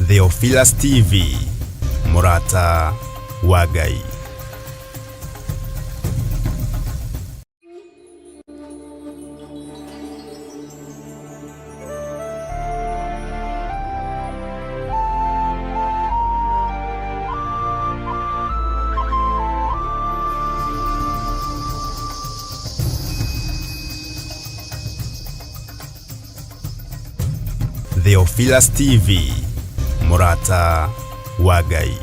Theophilus TV, Murata wa Ngai. Theophilus TV, Murata wa Ngai.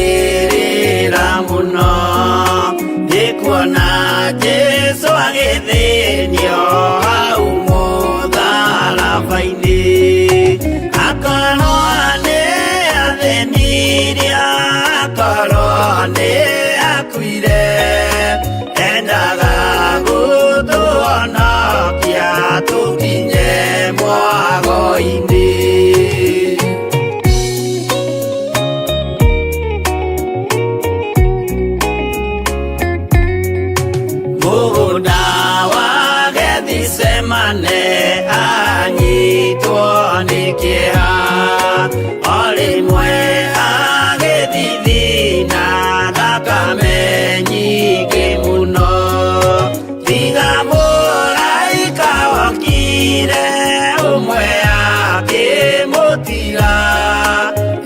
Utangirira muno ndikuona Jesu agithinio hau mutharabaini akorwo nĩ athĩnirie akorwo nĩ akuire endaga gũtũhonokia tũkinye mwago-inĩ. Semane anyitwo nĩ kĩeha o rĩmwe agĩthithina thakame nyingĩ mũno tiga mũraika wokire ũmwe akĩmũtiga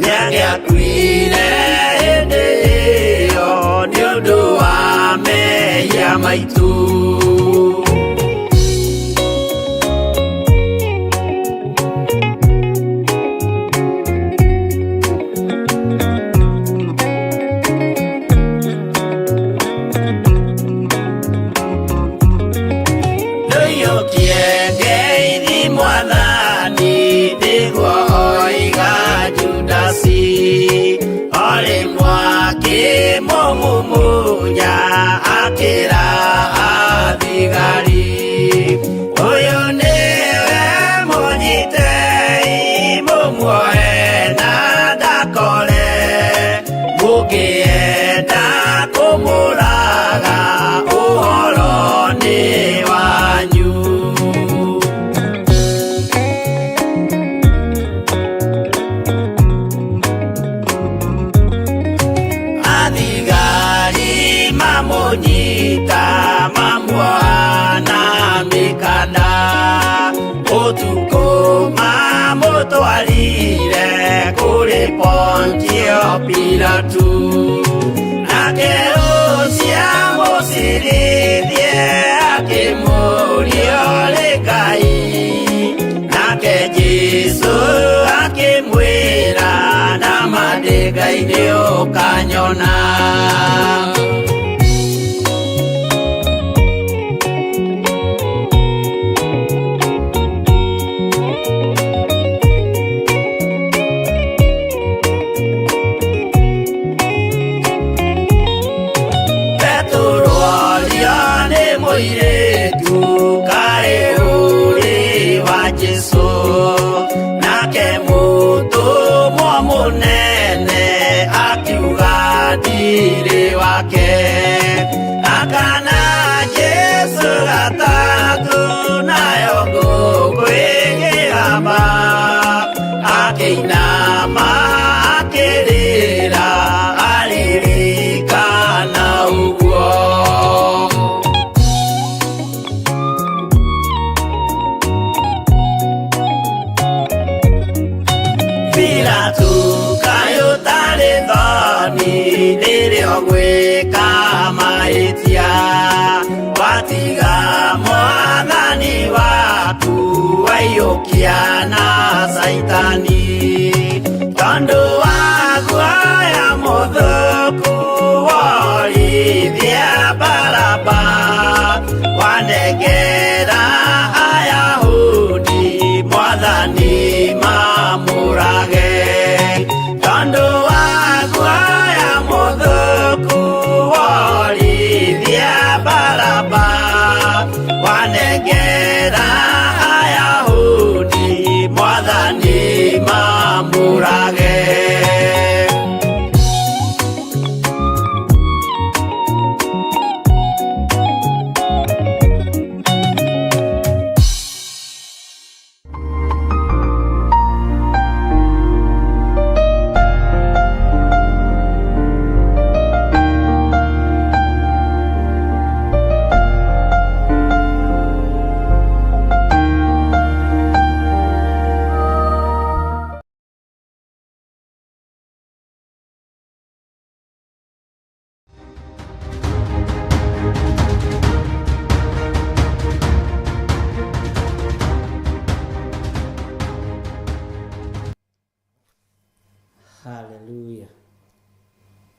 nĩagĩakuire hĩndĩ ĩyo nĩ ũndũ wa mehia maitũ. Mumunya akira athigari uyu niwe munyitei mumuoe na ndakore mukienda kumuraga uhoro ni wanyu. Mamunyita mamuana mikanda utuko mamutwarire kuri Pontio Pilatu nake ucia musirithie akimũria ũrĩ Ngai nake Jesu akimwĩra nama ndĩ Ngai nĩ ũkanyona. Akana Jesu gatatu nayo ngũkwĩgĩrama akĩinama akĩrĩra aririkana ũguo. Pilatu kaĩ ũtarĩ thoni rĩrĩa ũgwĩka mahĩtia watiga mwathani waku waiyũkia na Saitani tondũ wa guoya mũthũku worithia Baraba wanengera Ayahudi mwathani mamũraga.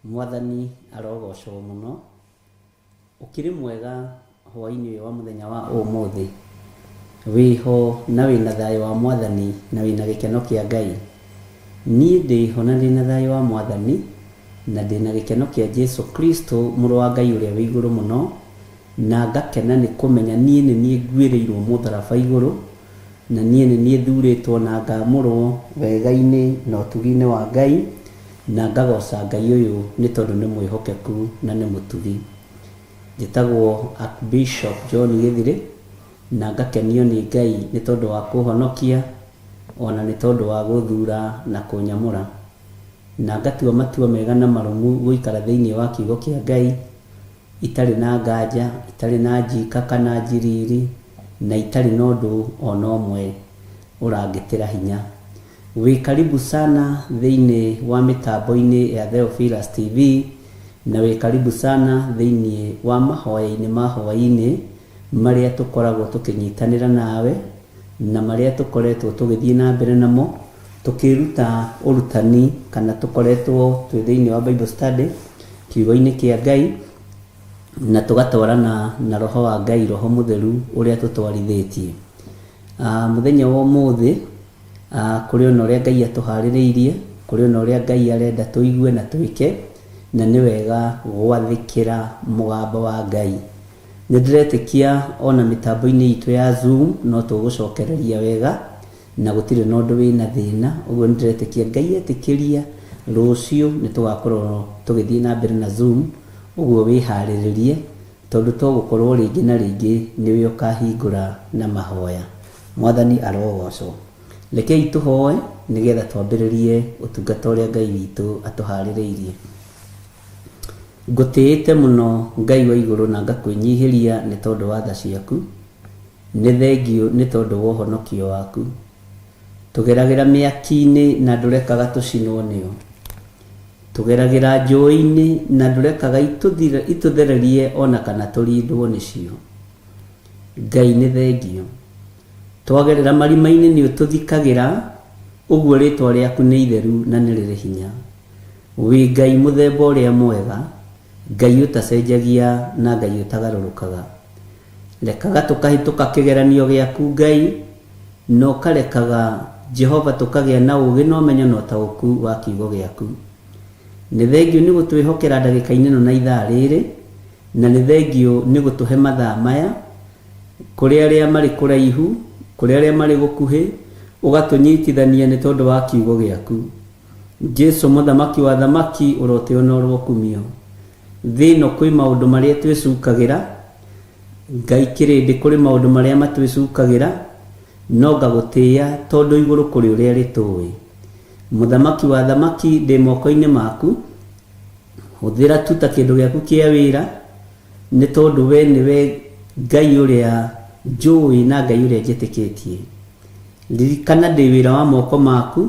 Mwathani arogocwo muno. Ukiri mwega hwaini uyu wa muthenya wa umuthi. Wiho na wina thayo wa Mwathani na wina gikeno kia Ngai. Nie ndiho na ndina thayo wa Mwathani na ndina gikeno kia Jesu Kristo muru wa Ngai uria wi iguru muno, na ngakena ni kumenya nie ni nie ngwirirwo mutharaba iguru, na nie ni nie thuritwo na ngamurwo wega-ini na utugi-ini wa Ngai, na ngagoca Ngai uyu ni tondu ni mwihokeku na ni mutugi. Njitagwo Archbishop John Githiri, na ngakenio ni Ngai ni tondu wa kuhonokia, ona ni tondu wa guthura na kunyamura, na ngatua matua mega na marumu guikara thiini wa kiugo kia Ngai itari na nganja, itari na njika kana njiriri, na itari na undu ona umwe urangitira hinya. Wi karibu sana thiini wa mitambo-ini ya Theophilus TV, na wi karibu sana thiini wa mahoya-ini ma hwaini maria tukoragwo tukinyitanira nawe, na maria tukoretwo tugithii na mbere namo tukiruta urutani kana tukoretwo twi thiini wa Bible study kiugo-ini kia Ngai, na tugatwarana na roho wa Ngai, roho mutheru uria tutwarithitie. Muthenya wa umuthi kuri ona uria Ngai atuhaririirie, kuri ona uria Ngai arenda tuigue na tuike, na ni wega gwathikira mugambo wa Ngai. Nindiretikia ona mitambo-ini itu ya Zoom no tugucokereria wega na gutire na undu wina thina, uguo nindiretikia Ngai etikiria rucio ni tugakorwo tugithii na mbere na Zoom, uguo wihariririe tondu tugukorwo ringi na ringi niwe ukahingura na mahoya. Mwathani arogocwo. Rekei tuhoe nigetha twambiririe utungata uria Ngai witu atuhaririirie. Ngutiite muno Ngai wa iguru na ngakwinyihiria ni tondu wa tha ciaku, ni thengio ni tondu wa uhonokio waku. Tugeragira miaki-ini na ndurekaga tucinwo nio, tugeragira njui-ini na ndurekaga ituthererie ona kana turindwo nicio. Ngai ni thengio. Twagerera marima-ini ni ututhikagira, uguo ritwa riaku ni itheru na ni riri hinya. Wi Ngai muthemba uria mwega, Ngai utacenjagia na Ngai utagarurukaga. Rekaga tukahituka kigeranio giaku Ngai, no karekaga Jehova tukagia na ugi no menyo no tauku wa kiugo giaku. Ni thengio ni gutwihokera ndagika-ini no na ithaa riri, na ni thengio ni gutuhe mathaa maya kuri aria mari kuraihu, kuri aria mari gukuhi, ugatunyitithania ni tondu wa kiugo giaku. Jesu muthamaki wa thamaki uroteo na urokumio. Thino kwi maundu maria twicukagira, Ngai kirindi kuri maundu maria matwicukagira, no ngagutia tondu iguru kuri uria ritui. Muthamaki wa thamaki ndi moko-ini maku, huthira tu ta kindu giaku kia wira, ni tondu we niwe Ngai uria njui na Ngai uria njitikitie. Ririkana ndi wira wa moko maku,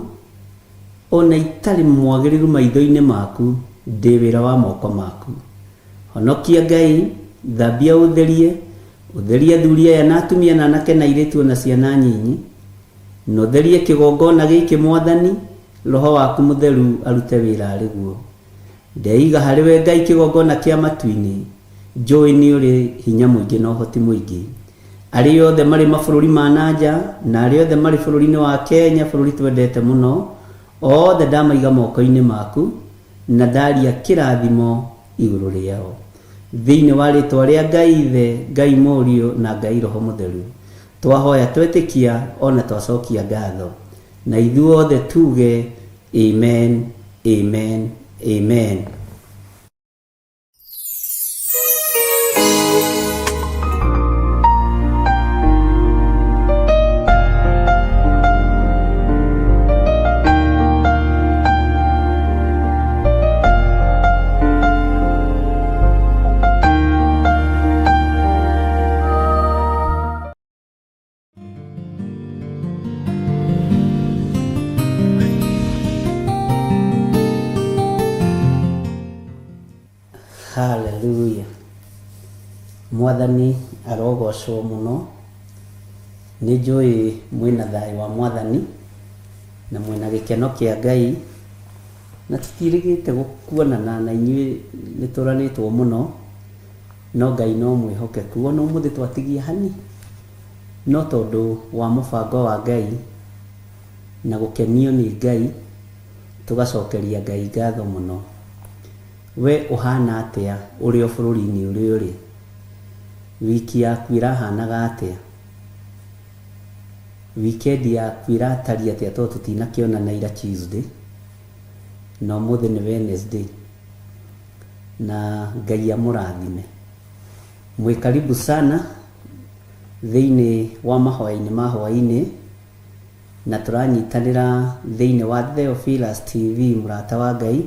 ona itari mwagiriru maitho-ini maku, ndi wira wa moko maku. Honokia Ngai, thambia utherie, utherie thuria ya na atumia na anake na airitu na ciana nyinyi, no therie kigongona giki Mwathani, roho waku mutheru arute wira ariguo. Ndeiga hariwe Ngai kigongona kia matu-ini, njui ni uri hinya mwingi na uhoti mwingi. Ari othe mari mabururi ma nanja na ari othe mari bururi-ini wa Kenya, bururi twendete muno, othe ndamaiga moko-ini maku na ndaria kirathimo iguru riao. Thiini wa ritwa ria Ngai Ithe, Ngai Murio na Ngai Roho Mutheru, twahoya twetikia ona twacokia ngatho, na ithuothe tuge amen, amen, amen. Hallelujah. Mwathani arogocwo muno. Ni njui mwina thayo wa Mwathani na mwina gikeno kia Ngai, na tutirigite gukuonana na inyuĩ nĩtũranĩtwo mũno, no Ngai no mwĩhokeku. Ona ũmũthĩ twatigia hani, no tondũ wa mũbango wa Ngai na gũkenio nĩ Ngai, tũgacokeria Ngai ngatho mũno. We ũhana atĩa ũrĩ o bũrũri-inĩ ũrĩa ũrĩ? Wiki yaku ĩrahanaga atĩa? Wikendi yaku ĩratariĩ atĩa tondũ tũtinakĩonana ira Tuesday na ũmũthĩ nĩ Wednesday? Na Ngai amũrathime. Mwĩ karibu sana thĩinĩ wa mahoya-inĩ ma hwaĩ-inĩ, na tũranyitanĩra thĩinĩ wa Theophilus TV mũrata wa Ngai,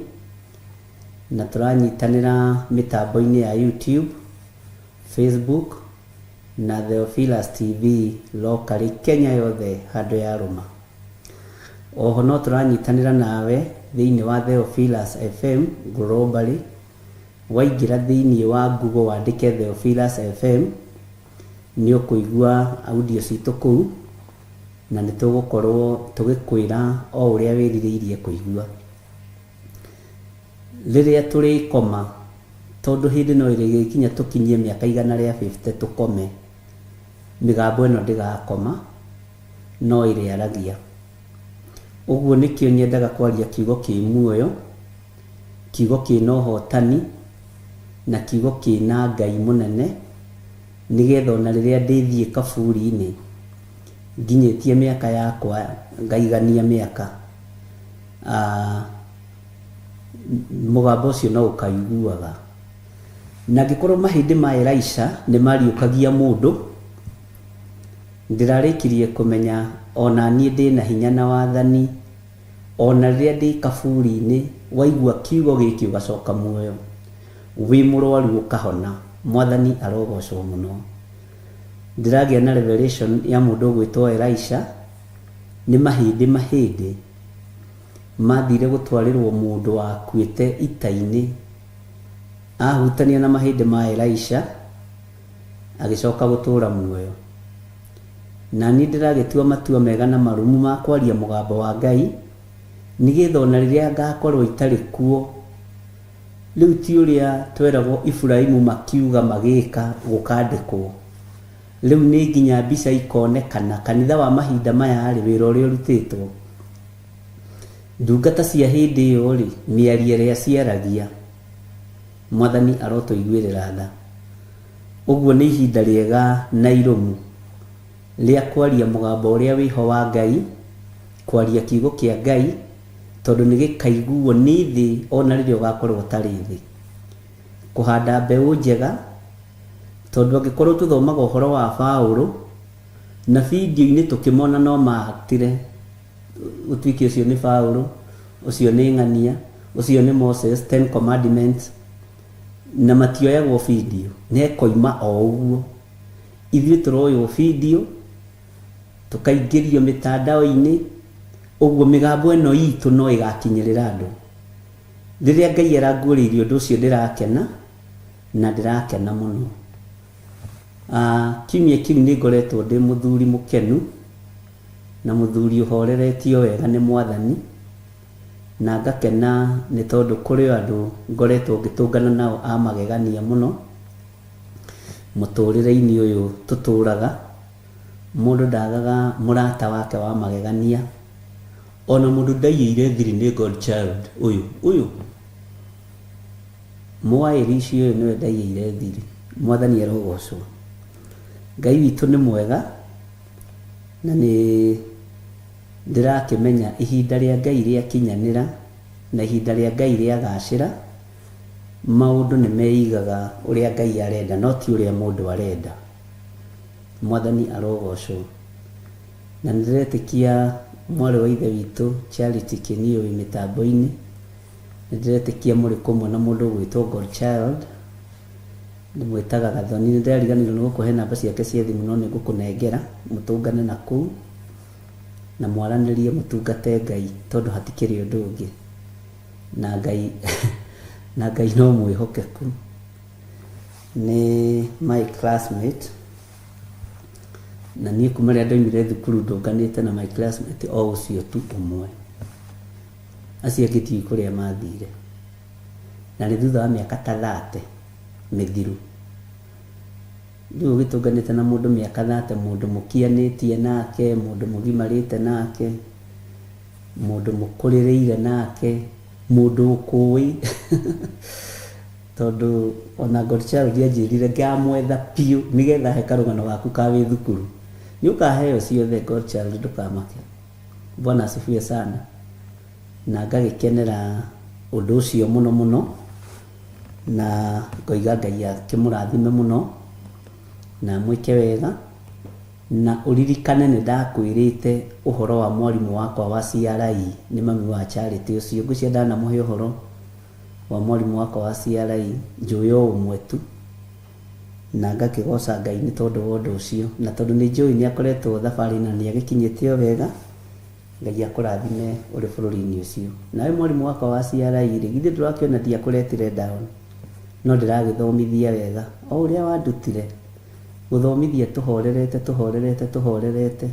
na tũranyitanĩra mĩtambo-inĩ ya YouTube, Facebook na Theophilus TV locally Kenya yothe handũ ya rũma. Oho no tũranyitanĩra nawe thĩinĩ wa Theophilus FM globally. Waingĩra thĩinĩ wa Google wandĩke Theophilus FM, nĩ ũkũigua audio citũ kũu, na nĩ tũgũkorwo tũgĩkwĩra o ũrĩa wĩrirĩirie kũigua. Rĩrĩa tũrĩkoma, tondũ hĩndĩ no ĩrĩgĩkinya tũkinyie mĩaka 150 tũkome, mĩgambo ĩno ndĩgakoma, no ĩrĩaragia. Ũguo nĩkĩo nyendaga kwaria kiugo kĩ muoyo, kiugo kĩna ũhotani, na kiugo kĩna Ngai mũnene, nĩgetha ona rĩrĩa ndĩthiĩ kaburi-inĩ nginyĩtie mĩaka yakwa, ngaigania mĩaka, mũgambo ũcio no ũkaiguaga. Na ngĩkorwo mahĩndĩ ma Elisha nĩ mariũkagia mũndũ, ndĩrarĩkirie kũmenya ona niĩ ndĩna hinya na wathani, ona rĩrĩa ndĩ kaburi-inĩ waigua kiugo gĩkĩ ũgacoka muoyo, wĩ mũrwaru ũkahona. Mwathani arogocwo mũno. Ndĩragĩa na revelation ya mũndũ ũgwĩtwo Elisha. Nĩ mahĩndĩ mathire gũtwarĩrwo mũndũ wakuĩte ita-inĩ, ahutania na mahĩndĩ ma Elisha agĩcoka gũtũra muoyo. Na niĩ ndĩragĩtua matua mega na marumu ma kwaria mũgambo wa Ngai, nĩgetha ona rĩrĩa ngakorwo itarĩ kuo, rĩu ti ũrĩa tweragwo Iburahĩmu makiuga magĩka gũkandĩkwo, rĩu nĩ nginya mbica ikonekana. Kanitha wa mahinda maya rĩ, wĩra ũrĩa ũrutĩtwo, ndungata cia hĩndĩ ĩyo rĩ, mĩario ĩrĩa ciaragia. Mwathani arotũiguĩrĩra tha. Ũguo nĩ ihinda rĩega na irũmu rĩa kwaria mũgambo ũrĩa wĩho wa Ngai, kwaria kiugo kĩa Ngai, tondũ nĩ gĩkaiguo nĩ thĩ ona rĩrĩa ũgakorwo ũtarĩ thĩ. Kũhanda mbeũ njega, tondũ angĩkorwo tũthomaga ũhoro wa Paũlũ na video-inĩ tũkĩmona no maatire, ũtuĩke ũcio nĩ Paũlũ, ũcio nĩ ng'ania, ũcio nĩ Moses, 10 commandments, na matioyagwo video, nekoima o ũguo. Ithuĩ tũroywo video tũkaingĩrio mĩtandao-inĩ, ũguo mĩgambo ĩno itũ no ĩgakinyĩrĩra andũ. Rĩrĩa Ngai aranguũrĩirie ũndũ ũcio ndĩrakena, na ndĩrakena mũno. Kiumia kĩu nĩ ngoretwo ndĩ mũthuri mũkenu, na mũthuri ũhoreretio wega nĩ Mwathani, na ngakena nĩ tondũ kũrĩ andũ ngoretwo ngĩtũngana nao a magegania mũno mũtũrĩre-inĩ ũyũ tũtũraga. Mũndũ ndagaga mũrata wake wa magegania, ona mũndũ ndaiyĩire thiri nĩ God child ũyũ mũwaĩrici ũyũ nĩwe ndaiyĩire thiri. Mwathani arogocwo. Ngai witũ nĩ mwega, na nĩ ndĩrakĩmenya ihinda rĩa Ngai rĩakinyanĩra, na ihinda rĩa Ngai rĩagacĩra, maũndũ nĩ meigaga ũrĩa Ngai arenda, no ti ũrĩa mũndũ arenda. Mwathani arogocwo. Na nĩndĩretĩkia mwarĩ wa ithe witũ Charity Kĩniũ wĩ mĩtambo-inĩ, nĩndĩretĩkia mũrĩ kũmwe na mũndũ ũgwĩtwo God child, ndĩmwĩtaga Gathoni. Nĩndĩrariganĩirwo nĩ gũkũhe namba ciake cia thimũ, no nĩngũkũnengera mũtũngane na kũu na mwaranĩrie mũtungate Ngai, tondũ hatikĩrĩ ũndũ ũngĩ, na Ngai na Ngai no mwĩhokeku. Nĩ my classmate, na niĩ kuma rĩrĩa ndoimire thukuru ndũnganĩte na my classmate o ũcio tu ũmwe. acio angĩ kũrĩa mathire, na nĩ thutha wa mĩaka ta 30 mĩthiru. Rĩu ũgĩtũnganĩte na mũndũ mĩaka 30, mũndũ mũkianĩtie nake, mũndũ mũgimarĩte nake, mũndũ mũkũrĩrĩire nake, mũndũ ũkũĩ tondũ ona Godchild anjĩrire ngamwetha piũ nĩgetha he karũgano gaku ka wĩ thukuru. Nĩ ũkaheo ciothe Godchild, ndũkamake. Bwana asifiwe sana. Na ngagĩkenera ũndũ ũcio mũno mũno, na ngoiga Ngai akĩmũrathime mũno na mwĩke wega, na ũririkane nĩ ndakwĩrĩte ũhoro wa mwarimũ wakwa wa CRE, nĩ mami wa Charity ũcio. Ngwĩciria ndanamũhe ũhoro wa mwarimũ wakwa wa CRE, njũĩ o ũmwe tu, na ngakĩgoca Ngai nĩ tondũ wa ũndũ ũcio, na tondũ nĩ njũĩ nĩ akoretwo thabarĩ na nĩ agĩkinyĩte o wega. Ngai akũrathime ũrĩ bũrũri-inĩ ũcio. Nawe mwarimũ wakwa wa CRE rĩ, githĩ ndũrakĩona ndiakũretire down, no ndĩragĩthomithia wega o ũrĩa wandutire gũthomithia tũhorerete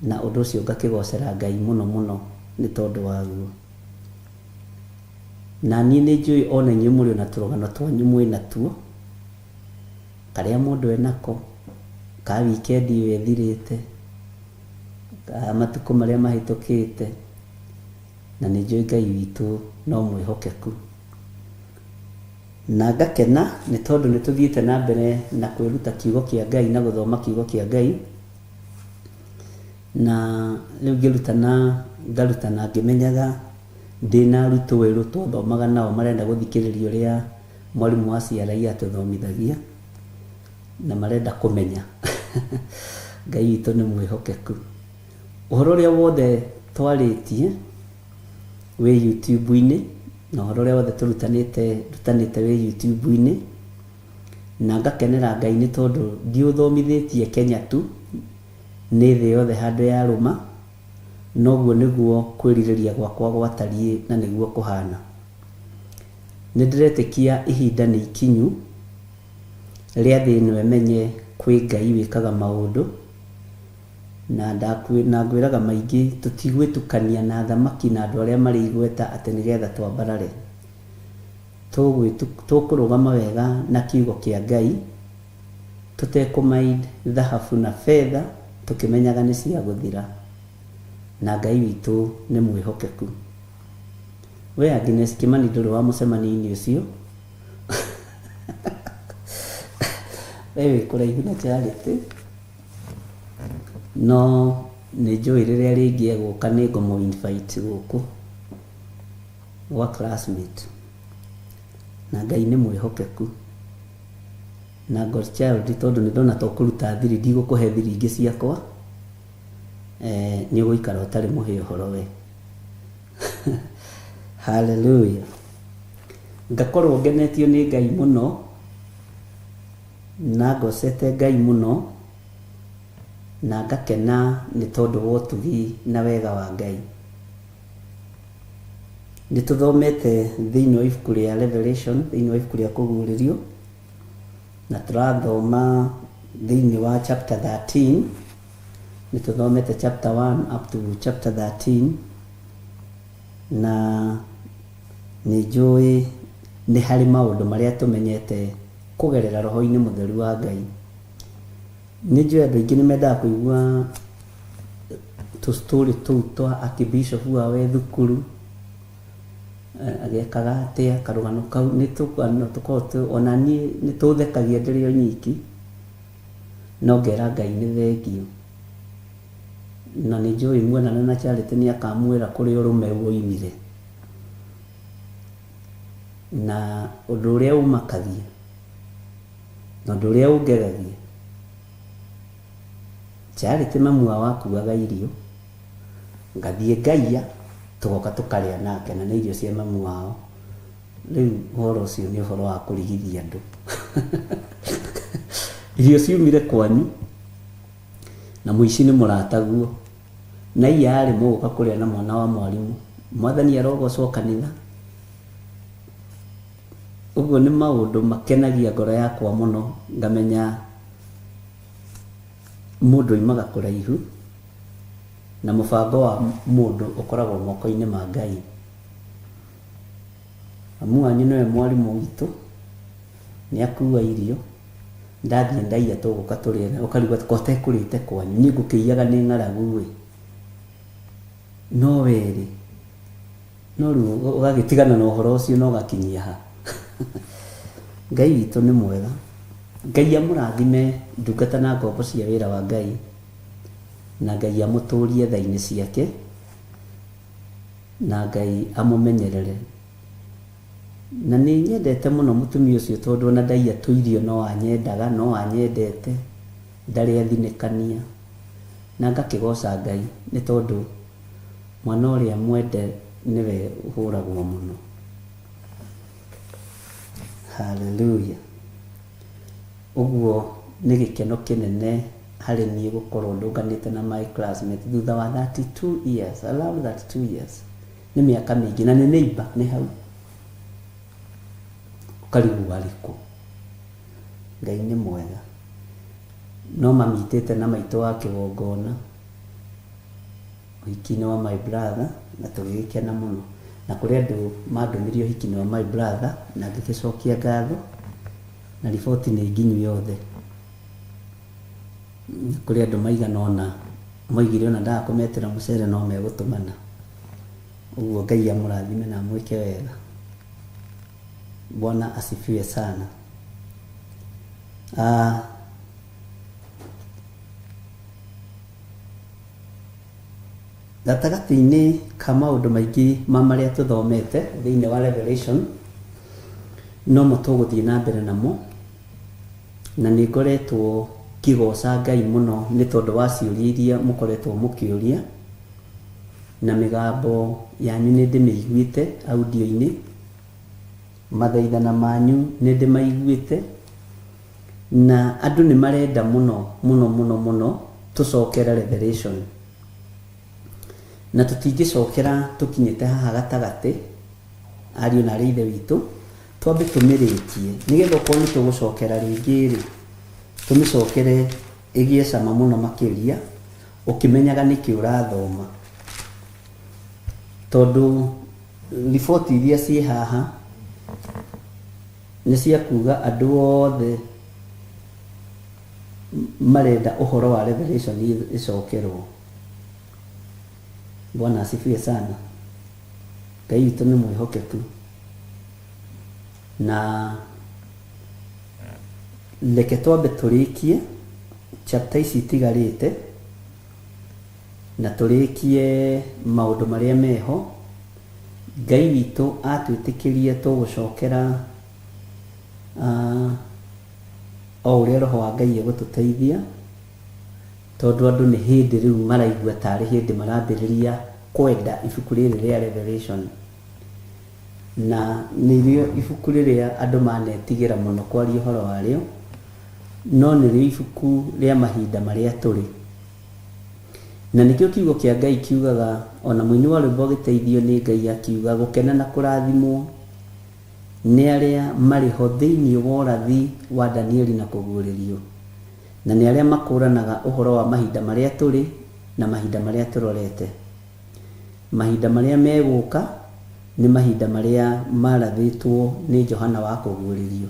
na ũndũ ũcio ngakĩgocera Ngai mũno mũno nĩ tondũ waguo. Na niĩ nĩ njũĩ ona inyuĩ mũrĩ na tũrũgano twanyu mwĩ natuo, karĩa mũndũ enako, ka weekend ĩyo ĩthirĩte, ka matukũ marĩa mahĩtũkĩte, na nĩ njũĩ Ngai witũ no mwĩhokeku. Na ngakena nĩ tondũ nĩ tũthiĩte na mbere na kwĩruta kiugo kĩa Ngai na gũthoma kiugo kĩa Ngai, na rĩu ngarutana ngĩmenyaga ndĩna arutwo erũ twathomaga nao marenda gũthikĩrĩria ũrĩa mwarimũ wa CRE atũthomithagia na marenda kũmenya. Ngai witũ nĩ mwĩhokeku. Ũhoro ũrĩa wothe twarĩtie wĩ YouTube-inĩ, na ũhoro ũrĩa wothe tũrutanĩte wĩ YouTube-inĩ, na ngakenera Ngai nĩ tondũ ndiũthomithĩtie Kenya tu, nĩ thĩ yothe handũ ya rũma, noguo nĩguo kwĩrirĩria gwakwa gwatariĩ na nĩguo kũhana. Nĩ ndĩretĩkia ihinda nĩ ikinyu rĩa thĩ ĩno ĩmenye kwĩ Ngai wĩkaga maũndũ, na ngwĩraga maingĩ tũtigwĩtukania na thamaki na andũ arĩa marĩ igweta atĩ nĩgetha twambarare. Tũkũrũgama wega na kiugo kĩa Ngai, tũtekũmaid thahabu na fedha, tũkĩmenyaga nĩ cia gũthira, na Ngai witũ nĩ mwĩhokeku. We Agnes Kimani ndũrĩ wa mũcemanio-inĩ ũcio we wĩ kũraihu na Charity, no nĩ njũĩ rĩrĩa rĩngĩ egũka nĩ ngũmũ invite gũkũ gwa classmate, na Ngai nĩ mwĩhokeku. Na Godchild, tondũ nĩ ndona tũkũruta thiri, ndigũkũhe thiri ingĩ ciakwa, nĩ ũgũikara ũtarĩ mũhe ũhoro we. Hallelujah. Ngakorwo ngenetio nĩ Ngai mũno, na ngocete Ngai mũno, na ngakena nĩ tondũ wa ũtugi na wega wa Ngai. Nĩ tũthomete thĩinĩ wa ibuku rĩa Revelation, thĩinĩ wa ibuku rĩa kũguũrĩrio, na tũrathoma thĩinĩ wa chapter 13. Nĩ tũthomete chapter 1 up to chapter 13, na nĩ njũĩ nĩ harĩ maũndũ marĩa tũmenyete kũgerera roho-inĩ mũtheru wa Ngai. Nĩ njũĩ andũ aingĩ nĩ mendaga kũigua tũstory tũu twa Archbishop wawe thukuru agekaga atĩa, karũgano kau nĩ tũkorwo ona niĩ nĩ tũthekagia ndĩrĩ o nyiki, no ngera Ngai nĩ thengio. Na nĩ njũĩ mwenana na Charity nĩ akamwĩra kũrĩa ũrũme woimire, na ũndũ ũrĩa umakagia, na ũndũ ũrĩa ũngegagia. Charity mamu wao akuaga irio, ngathiĩ ngaia, tũgoka tũkarĩa nake, na nĩ irio cia mamu wao. Rĩu ũhoro ũcio nĩ ũhoro wa kũrigithia andũ. Irio ciumire kwanyu, na mũici nĩ mũrataguo, na iya arĩ mũgũka kũrĩa na mwana wa mwarimũ, mwathani arogocwo kanitha. Ũguo nĩ maũndũ makenagia ngoro yakwa mũno, ngamenya mũndũ oimaga kũraihu na mũbango wa mũndũ ũkoragwo moko-inĩ ma Ngai. Mami wanyu nĩwe mwarimũ witũ, nĩakua irio, ndathiĩ ndaiya tũgũka tũrĩe, ũkarigwo kotekũrĩte kwanyu, niĩ ngũkĩiyaga nĩ ng'aragu ĩ, no werĩ, no rĩu ũgagĩtigana na ũhoro ũcio na ũgakinyia ha. Ngai witũ nĩ mwega. Ngai amũrathime ndungata na ngombo cia wĩra wa Ngai, na Ngai amũtũrie tha-inĩ ciake, na Ngai amũmenyerere. Na nĩ nyendete mũno mũtumia ũcio tondũ ona ndaiya tũirio no anyendaga, no anyendete, ndarĩ athinĩkania, na ngakĩgoca Ngai nĩ tondũ mwana ũrĩa mwende nĩwe ũhũragwo mũno. Hallelujah. Ũguo nĩ gĩkeno kĩnene harĩ niĩ gũkorwo ndũnganĩte na my classmate thutha wa 32 years, around 32 years. Nĩ mĩaka mĩingĩ na nĩ neighbor, nĩ hau. Ũkarigwo arĩkũ. Ngai nĩ mwega. No mamitĩte na maitũ wa kĩgongona ũhiki-inĩ wa my brother, na tũgĩgĩkena mũno. Na kũrĩ andũ mandũmirie ũhiki-inĩ wa my brother, na ngĩgĩcokia ngatho, na riboti nĩ nginyu yothe. Kũrĩ andũ maigana ona moigire ona ndaga kũmetĩra mũcere no megũtũmana. Ũguo Ngai amũrathime na amwĩke wega. Bwana asifiwe sana. Gatagatĩ-inĩ ka maũndũ maingĩ ma marĩa tũthomete thĩinĩ wa Revelation, no mo tũgũthiĩ na mbere namo, na nĩ ngoretwo ngĩgoca Ngai mũno nĩ tondũ wa ciũria iria mũkoretwo mũkĩũria, na mĩgambo yanyu nĩ ndĩmĩiguĩte audio-inĩ, mathaithana manyu nĩ ndĩmaiguĩte, na andũ nĩ marenda mũno mũno mũno mũno tũcokera Revelation, na tũtingĩcokera tũkinyĩte haha gatagatĩ, ariũ na arĩ ithe witũ, twambe tũmĩrĩkie nĩgetha okorwo nĩ tũgũcokera rĩngĩ-rĩ, tũmĩcokere ĩgĩe cama mũno makĩria, ũkĩmenyaga nĩkĩ ũrathoma. Tondũ riboti iria ciĩ haha nĩ cia kuga andũ othe marenda ũhoro wa Revelation ĩcokerwo. Bwana asifiwe sana. Ngai witũ nĩ mwĩhokeku. Na reke twambe tũrĩkie chapter ici itigarĩte, na tũrĩkie maũndũ marĩa meho. Ngai witũ atwĩtĩkĩrie tũgũcokera o ũrĩa Roho wa Ngai egũtũteithia, tondũ andũ nĩ hĩndĩ rĩu maraigua tarĩ hĩndĩ marambĩrĩria kwenda ibuku rĩrĩ rĩa Revelation, na nĩrĩo ibuku rĩrĩa andũ manetigĩra mũno kwaria ũhoro warĩo, no nĩrĩo ibuku rĩa mahinda marĩa tũrĩ. Na nĩkĩo kiugo kĩa Ngai kiugaga, ona mũini wa rwĩmbo gĩteithio nĩ Ngai akiuga, gũkena na kũrathimwo nĩ arĩa marĩ ho thĩinĩ wa ũrathi wa Danieli na kũguũrĩrio, na nĩ arĩa makũranaga ũhoro wa mahinda marĩa tũrĩ na mahinda marĩa tũrorete. Mahinda marĩa megũka nĩ mahinda marĩa marathĩtwo nĩ Johana wa kũguũrĩrio.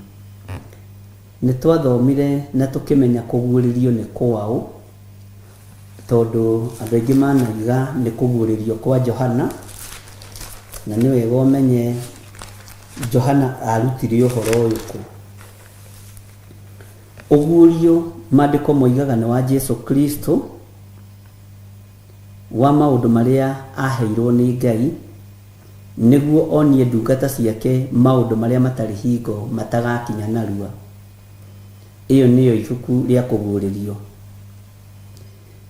Nĩ twathomire na tũkĩmenya kũguũrĩrio nĩ kwaũ, tondũ andũ aingĩ manaiga nĩ kũguũrĩrio kwa Johana, na nĩ wega ũmenye Johana arutire ũhoro ũyũ kũ. Ũguũrio maandĩko moigaga nĩ wa Jesu Kristo, wa maũndũ marĩa aheirwo nĩ Ngai nĩguo onie ndungata ciake maũndũ marĩa matarĩ hingo matagakinya narua. Ĩyo nĩyo ibuku rĩa kũguũrĩrio.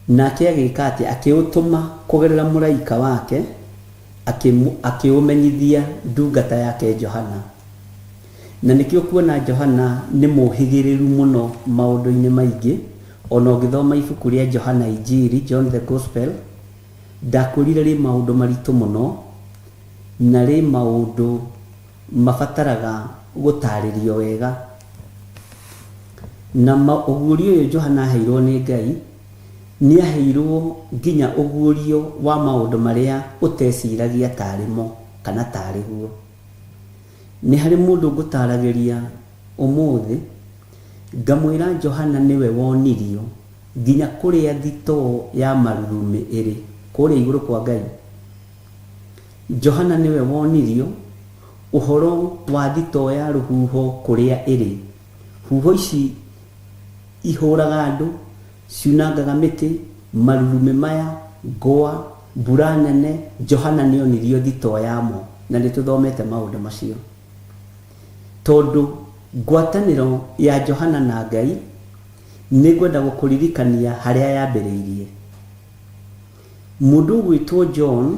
Nake agĩka atĩ, akĩũtũma kũgerera mũraika wake, akĩũmenyithia ndungata yake Johana. Na nĩkĩo kuona Johana nĩ mũhĩgĩrĩru mũno maũndũ-inĩ maingĩ. Ona ũngĩthoma ibuku rĩa Johana Injiri, John the Gospel, ndakũrire rĩ maũndũ maritũ mũno, na rĩ maũndũ mabataraga gũtarĩrio wega. Na ũguũrio ũyũ Johana aheirwo nĩ Ngai nĩ aheirwo nginya ũguũrio wa maũndũ marĩa ũteciragia tarĩmo kana tarĩguo. Nĩ harĩ mũndũ ngũtaragĩria ũmũthĩ, ngamwĩra Johana nĩwe wonirio nginya kũrĩa thitoo ya marurumĩ ĩrĩ kũrĩa igũrũ kwa Ngai. Johana nĩwe wonirio ũhoro wa thitoo ya rũhuho kũrĩa ĩrĩ. Huho ici ihũraga andũ, ciunangaga mĩtĩ, marurumĩ maya, ngwa, mbura nene. Johana nĩonirio thitoo yamo, na nĩtũthomete maũndũ macio. Tondũ ngwatanĩro ya Johana na Ngai, nĩngwenda gũkũririkania harĩa yambĩrĩirie. Mũndũ ũgwĩtwo John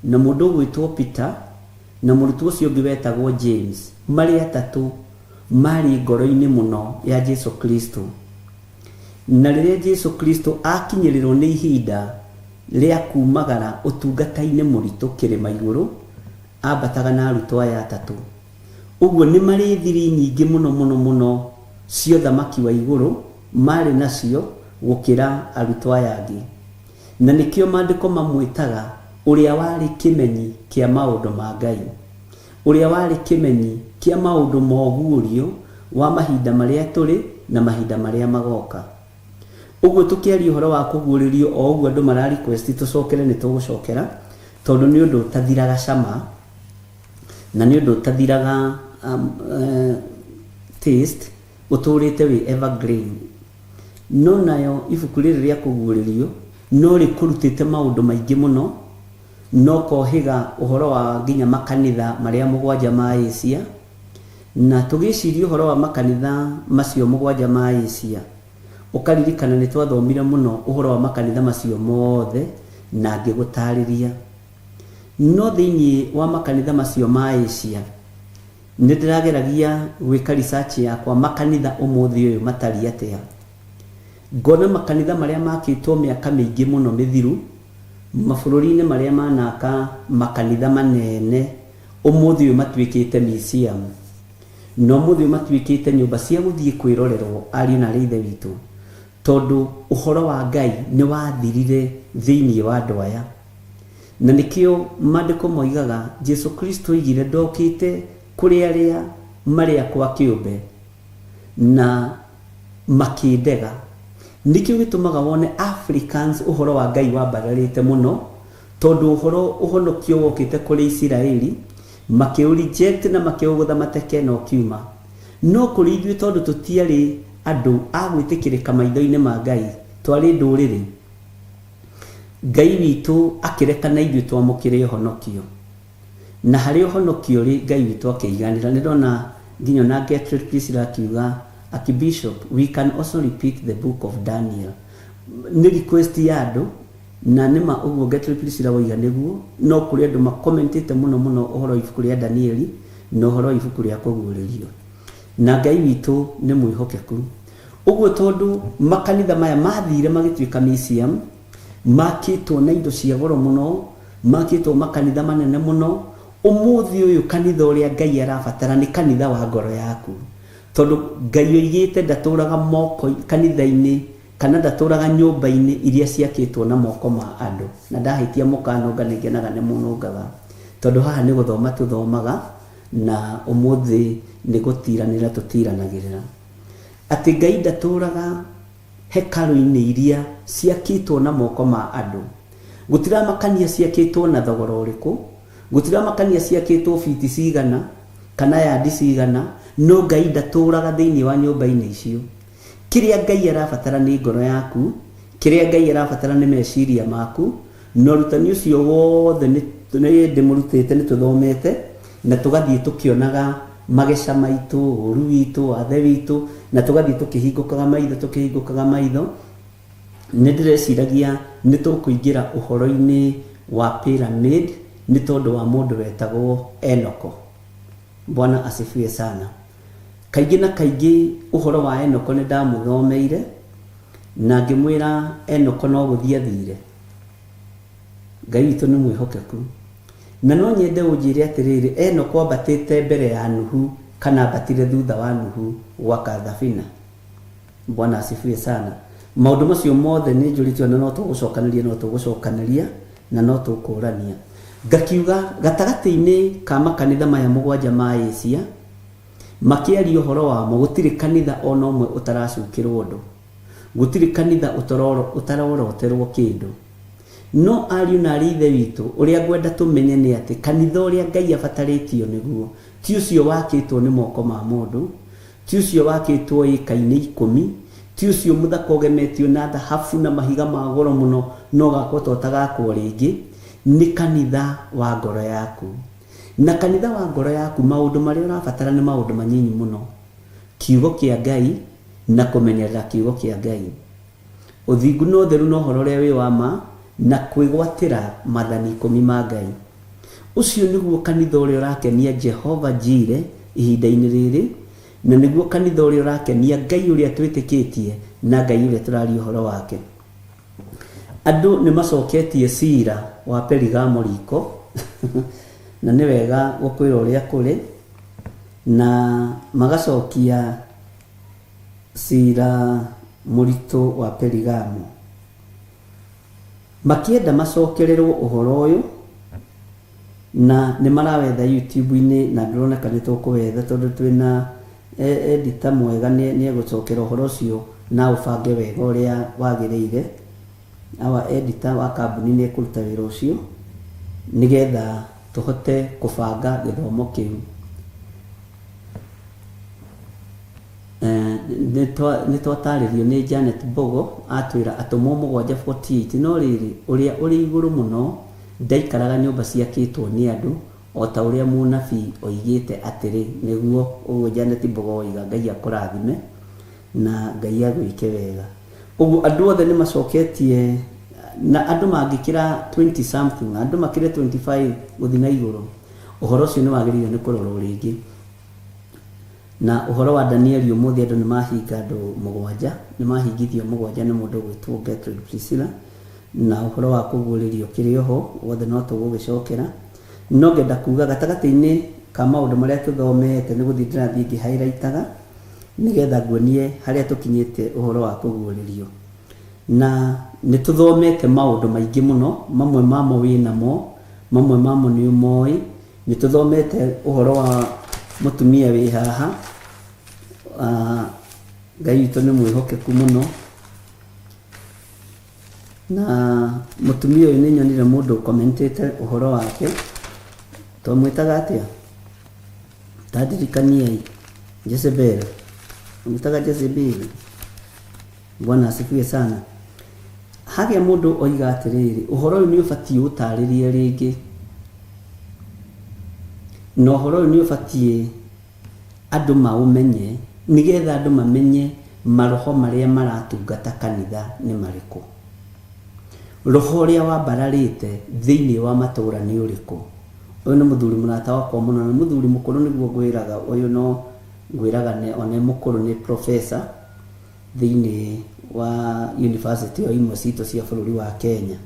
na mũndũ ũgwĩtwo Peter na mũrutwo ũcio ũngĩ wetagwo James, marĩ atatũ marĩ ngoro-inĩ mũno ya Jesu Kristo. Na rĩrĩa Jesu Kristo akinyĩrĩrwo nĩ ihinda rĩa kumagara ũtungata-inĩ mũritũ kĩrĩma igũrũ, ambataga na arutwo aya atatũ. Ũguo nĩ marĩ thiri nyingĩ mũno cia ũthamaki wa igũrũ marĩ nacio gũkĩra arutwo aya angĩ. Na nĩkĩo maandĩko mamwĩtaga ũrĩa warĩ kĩmenyi kĩa maũndũ ma Ngai, ũrĩa warĩ kĩmenyi kĩa maũndũ ma ũguũrio wa mahinda marĩa tũrĩ na mahinda marĩa magoka. Ũguo tũkĩaria ũhoro wa kũguũrĩrio o ũguo andũ mara request tũcokere, nĩ tũgũcokera, tondũ nĩ ũndũ ũtathiraga cama na nĩ ũndũ ũtathiraga taste, ũtũrĩte wĩ evergreen. No nayo ibuku rĩrĩ rĩa kũguũrĩrio no rĩkũrutĩte maũndũ maingĩ mũno, no kohĩga ũhoro wa nginya makanitha marĩa mũgwanja ma Asia. Na tũgĩciria ũhoro wa makanitha macio mũgwanja ma Asia, ũkaririkana nĩ twathomire mũno ũhoro wa makanitha macio mothe na ngĩgũtarĩria. No thĩinĩ wa makanitha macio ma Asia, nĩ ndĩrageragia gwĩka research yakwa makanitha ũmũthĩ ũyũ matariĩ atĩa. Ngona makanitha marĩa makĩtwo mĩaka mĩingĩ mũno mĩthiru, mabũrũri-inĩ marĩa manaka makanitha manene, ũmũthĩ ũyũ matuĩkĩte museum, na ũmũthĩ ũyũ matuĩkĩte nyũmba cia gũthiĩ kwĩrorerwo ariũ na ithe witũ, tondũ ũhoro wa Ngai nĩ wathirire thĩinĩ wa andũ aya. Na nĩkĩo maandĩko moigaga Jesu Kristo oigire ndokĩte kũrĩ arĩa marĩ akwa kĩũmbe na makĩndega. Nĩkĩo gĩtũmaga wone Africans ũhoro wa Ngai wambararĩte mũno, tondũ ũhoro ũhonokio wokĩte kũrĩ Isiraeli makĩũreject na makĩũgũtha mateke no kiuma. No kũrĩ ithuĩ tondũ tũtiarĩ andũ a gwĩtĩkĩrĩka maitho-inĩ ma Ngai, twarĩ ndũrĩrĩ, Ngai witũ akĩrekana ithuĩ twamũkĩre ũhonokio. Na harĩ ũhonokio rĩ Ngai witũ akĩiganĩra. Nĩ ndona nginya na Gertrude Priscilla akiuga, Archbishop, we can also repeat the book of Daniel. Nĩ request ya andũ, na nĩma ũguo Gertrude Priscilla woiga nĩguo, no kũrĩ andũ makomentĩte mũno ũhoro wa ibuku rĩa Danieli na ũhoro wa ibuku rĩa kũguũrĩrio. Na Ngai witũ nĩ mwĩhokeku. Ũguo tondũ makanitha maya mathire magĩtuĩka museum, makĩtwo na indo cia goro mũno, makĩtwo makanitha manene mũno, ũmũthĩ ũyũ kanitha ũrĩa Ngai arabatara nĩ kanitha wa ngoro yaku. Tondũ Ngai oigĩte ndatũraga moko kanitha-inĩ kana ndatũraga nyũmba-inĩ iria ciakĩtwo na moko ma andũ. Na ndahĩtia mũkanũnga nĩ ngenaga nĩ mũnũngaga, tondũ haha nĩ gũthoma tũthomaga na ũmũthĩ nĩ gũtiranĩra tũtiranagĩrĩra. Atĩ Ngai ndatũraga hekarũ-inĩ iria ciakĩtwo na moko ma andũ. Gũtiramakania ciakĩtwo na thogora ũrĩkũ, gũtiramakania ciakĩtwo biti cigana kana yandi cigana, no Ngai ndatũraga thĩinĩ wa nyũmba-inĩ icio. Kĩrĩa Ngai arabatara nĩ ngoro yaku, kĩrĩa Ngai arabatara nĩ meciria maku, na ũrutani ũcio wothe nĩ ndĩmũrutĩte nĩ tũthomete na tũgathiĩ tũkĩonaga mageca maitũ, ũru witũ, wathe witũ, na tũgathiĩ tũkĩhingũkaga maitho. Nĩ ndĩreciragia nĩ tũkũingĩra ũhoro-inĩ wa pyramid nĩ tondũ wa mũndũ wetagwo Enoko. Bwana asifiwe sana. Kaingĩ na kaingĩ ũhoro wa Enoko nĩ ndamũthomeire na ngĩmwĩra Enoko no gũthiĩ athire. Ngai witũ nĩ mwĩhokeku. Na no nyende ũnjĩre atĩrĩrĩ, Enoko ambatĩte mbere ya Nuhu kana ambatire thutha wa Nuhu gwaka thabina? Bwana asifiwe sana. maundu macio mothe nĩ njũrĩtio na no tũgũcokanĩria na no tũkũrania. Ngakiuga gatagatĩ-inĩ ka makanitha maya mũgwanja ma Asia makĩaria ũhoro wamo, gũtirĩ kanitha ona ũmwe ũtaracukĩrwo ũndũ, gũtirĩ kanitha ũtaroroterwo kĩndũ. No ariũ na arĩ ithe witũ, ũrĩa ngwenda tũmenye nĩ atĩ kanitha ũrĩa Ngai abatarĩtio nĩguo ti ũcio wakĩtwo nĩ moko ma mũndũ, ti ũcio wakĩtwo ĩka-inĩ 10, ti ũcio mũthaka ũgemetio na thahabu na mahiga ma goro mũno no gakwo tagakwo rĩngĩ. Nĩ kanitha wa ngoro yaku, na kanitha wa ngoro yaku maũndũ marĩa ũrabatara nĩ maũndũ manyinyi mũno: kiugo kĩa Ngai na kũmenyerera kiugo kĩa Ngai, ũthingu na ũtheru na ũhoro ũrĩa wĩ wa ma, na kwĩgwatĩra mathani 10 ma Ngai. Ũcio nĩguo kanitha ũrĩa ũrakenia Jehova Jireh ihinda-inĩ rĩrĩ, na nĩguo kanitha ũrĩa ũrakenia Ngai ũrĩa twĩtĩkĩtie na Ngai ũrĩa tũraria ũhoro wake. Andũ nĩ macoketie cira wa Perigamo riko na nĩ wega gũkwĩra ũrĩa kũrĩ, na magacokia cira mũritũ wa Perigamo makĩenda macokererwo ũhoro ũyũ, na nĩ marawetha YouTube-inĩ na ndĩroneka nĩ tũkũwetha tondũ twĩna editor mwega nĩ egũcokera ũhoro ũcio na ũbange wega ũrĩa wagĩrĩire. Our editor wa kambuni nĩ ekũruta wĩra ũcio nĩgetha tũhote kũbanga gĩthomo kĩu. Nĩ twatarĩrio nĩ Janet Bogo atwĩra atũmwo 748, no rĩrĩ ũrĩa ũrĩ igũrũ mũno ndaikaraga nyũmba ciakĩtwo nĩ andũ, o ta ũrĩa mũnabii oigĩte atĩrĩ, nĩguo ũguo Janet Bogo oiga. Ngai akũrathime na Ngai agwĩke wega. Ũguo andũ othe nĩ macoketie, na andũ mangĩkĩra 20 something, andũ makĩre 25 gũthiĩ na igũrũ, ũhoro ũcio nĩ wagĩrĩire nĩ kũrorwo rĩngĩ. Na ũhoro wa Danieli ũmũthĩ andũ nĩ mahinga andũ 7, nĩ mahingithio 7 nĩ mũndũ gwĩtwo Gertrude Priscilla, na ũhoro wa kũguũrĩrio kĩrĩ oho wothe no tũgũgĩcokera. No ngenda kuga gatagatĩ-inĩ ka maũndũ marĩa tũthomete nĩ gũthiĩ ndĩrathiĩ ngĩhighlightaga nĩgetha nguonie harĩa tũkinyĩte ũhoro wa kũguũrĩrio. Na nĩ tũthomete maũndũ maingĩ mũno, mamwe mamo wĩ namo, mamwe mamo nĩ ũmoĩ. Nĩ tũthomete ũhoro wa mũtumia wĩ haha, Ngai witũ nĩ mwĩhokeku mũno, na mũtumia ũyũ nĩ nyonire mũndũ komentĩte ũhoro wake, twamwĩtaga atĩa, tandirikaniai, Jezebel, mwĩtaga Jezebel. Bwana asifiwe sana. Hagĩa mũndũ oiga atĩrĩrĩ, ũhoro ũyũ nĩ ũbatiĩ ũtarĩrie rĩngĩ, na ũhoro ũyũ nĩ ũbatiĩ andũ maũmenye, nĩgetha andũ mamenye maroho marĩa maratungata kanitha nĩ marĩkũ. Roho ũrĩa wambararĩte thĩinĩ wa matũũra nĩ ũrĩkũ? Ũyũ nĩ mũthuri mũrata wakwa mũno, na mũthuri mũkũrũ nĩguo ngwĩraga. Ũyũ no ngwĩraga one mũkũrũ nĩ professor thĩinĩ wa university o imwe citũ cia bũrũri wa Kenya,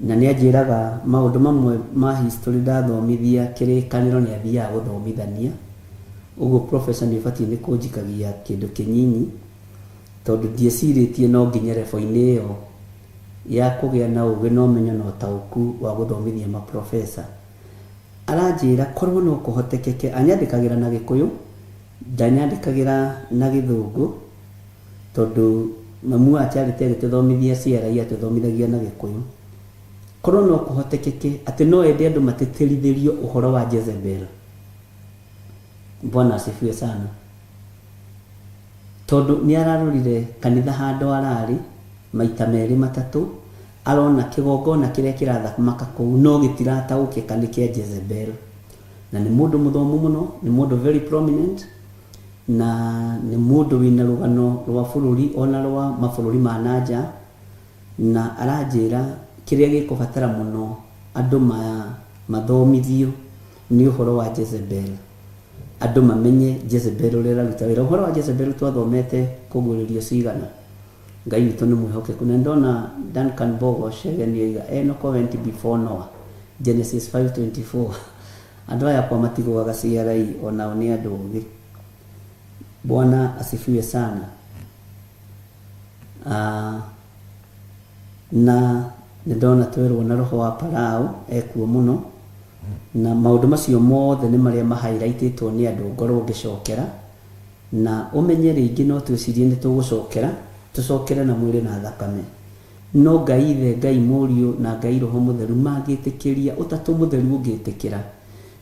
na nĩ anjĩraga maũndũ mamwe ma history ndathomithia kĩrĩkanĩro nĩ athiaga gũthomithania. Ũguo professor nĩ ũbatiĩ nĩ kũnjikagia kĩndũ kĩnyinyi, tondũ ndiecirĩtie no nginya level-inĩ ĩyo ya kũgĩa na ũgĩ na ũmenyo na ũtaũku wa gũthomithia maprofesa. Aranjĩra korwo no kũhotekeke, anyandĩkagĩra na Gĩkũyũ, ndanyandĩkagĩra na Gĩthũngũ, tondũ mamu wa Charity agĩtũthomithia CRI atũthomithagia na Gĩkũyũ. Korwo no kũhotekeke atĩ no ende andũ matĩtĩrithĩrio ũhoro wa Jezebel. Bwana asifiwe sana. Tondũ nĩ ararorire kanitha handũ ararĩ maita merĩ matatũ, arona kĩgongona kĩrĩa kĩrathamaka kũu no gĩtirataũkĩka nĩ kĩa Jezebel. Na nĩ mũndũ mũthomu mũno, nĩ mũndũ very prominent, na nĩ mũndũ wĩna rũgano rwa bũrũri ona rwa mabũrũri ma nanja, na aranjĩra kĩrĩa gĩkũbatara mũno andũ mathomithio nĩ ũhoro wa Jezebel. Andũ mamenye Jezebel ũrĩa araruta wĩra. Ũhoro wa Jezebel twathomete kũguũrĩrio cigana. Ngai witũ nĩ mwĩhokeku. Na ndona Duncan Bogo Chege nĩ oiga Enoch went before Noah, Genesis 5:24. Andũ aya kwa matigũaga CRI onao nĩ andũ ũgĩ. Bwana asifiwe sana. na nĩndona twerwo na roho wa Parao ekuo mũno, na maũndũ macio mothe nĩ marĩa mahighlightĩtwo nĩ andũ ngorwo ngĩcokera, na ũmenye rĩngĩ no twĩcirie nĩ tũgũcokera, tũcokere na mwĩrĩ na thakame, no Ngai Ithe, Ngai Mũriũ na Ngai Roho Mũtheru mangĩtĩkĩria, Ũtatũ Mũtheru ũngĩtĩkĩra,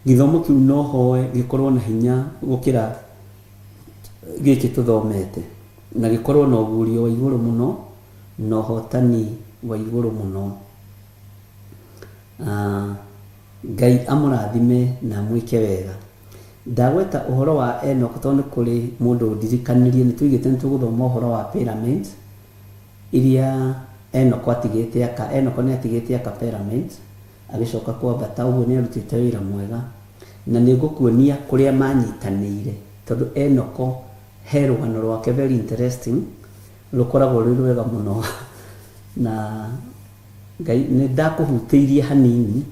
gĩthomo kĩu no hoe gĩkorwo na hinya gũkĩra gĩkĩ tũthomete, na gĩkorwo na ũguũrio wa igũrũ mũno na ũhotani wa igũrũ mũno. Ngai amũrathime na mwĩke wega. Ndagweta ũhoro wa Enoch tondũ nĩ kũrĩ mũndũ ndirikanĩrie, nĩ tũigĩte nĩ tũgũthoma ũhoro wa pyramids iria Enoch atigĩte aka. Enoch nĩ atigĩte aka pyramids agĩcoka kwambata, ũguo nĩ arutĩte wĩra mwega, na nĩ ngũkuonia kũrĩa manyitanĩire, tondũ Enoch he rũgano rwake very interesting rũkoragwo rwĩ rwega mũno na Ngai nĩ ndakũhutĩirie hanini,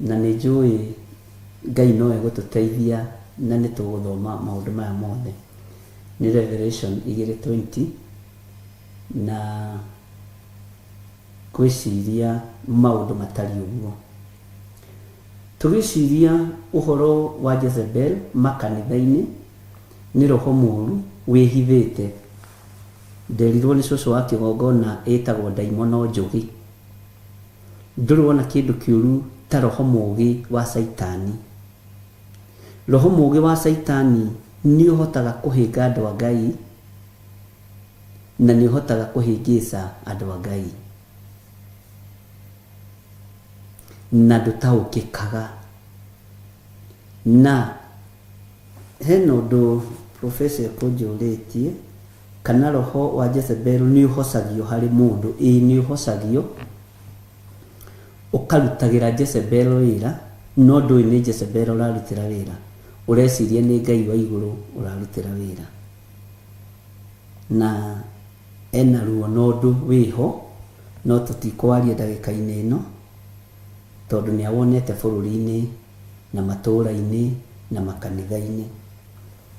na nĩ njũĩ Ngai no egũtũteithia na nĩ tũgũthoma maũndũ maya mothe. Nĩ Revelation 2:20 na gwĩciria maũndũ matari ũguo. Tũgĩciria ũhoro wa Jezebel makanitha-inĩ, nĩ roho mũũru wĩhithĩte. Nderirwo nĩ cũcũ wa kĩgongona ĩtagwo ndaimono njũgĩ. Ndũrĩ wona kĩndũ kĩũru ta roho mũũgĩ wa Saitani. Roho mũũgĩ wa Saitani nĩ ũhotaga kũhĩnga andũ a Ngai na nĩ ũhotaga kũhĩngĩca andũ a Ngai na ndũtaũkĩkaga. Na hena ũndũ Professor ekũnjũrĩtie, kana roho wa Jezebel nĩ ũhocagio harĩ mũndũ. Nĩ ũhocagio, ũkarutagĩra Jezebel wĩra, no ndũĩ nĩ Jezebel ũrarutĩra wĩra, ũreciria nĩ Ngai wa igũrũ ũrarutĩra wĩra. Na ena ruo na ũndũ wĩho, no tũtikwaria ndagĩka-inĩ ĩno tondũ nĩ awonete bũrũri-inĩ na matũũra-inĩ na makanitha-inĩ.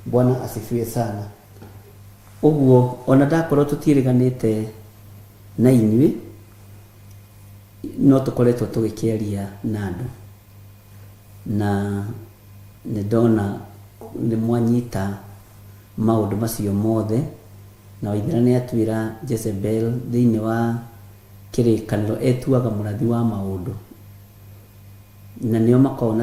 Bwana asifiwe sana. Ũguo ona ndakorwo tũtiĩrĩganĩte na inyuĩ, no tũkoretwo tũgĩkĩaria na andũ, na nĩ ndona nĩ mwanyita maũndũ macio mothe, na Waithĩra nĩ atuĩra Jezebel thĩinĩ wa kĩrĩkanĩro etuaga mũrathi wa maũndũ, na nĩo makona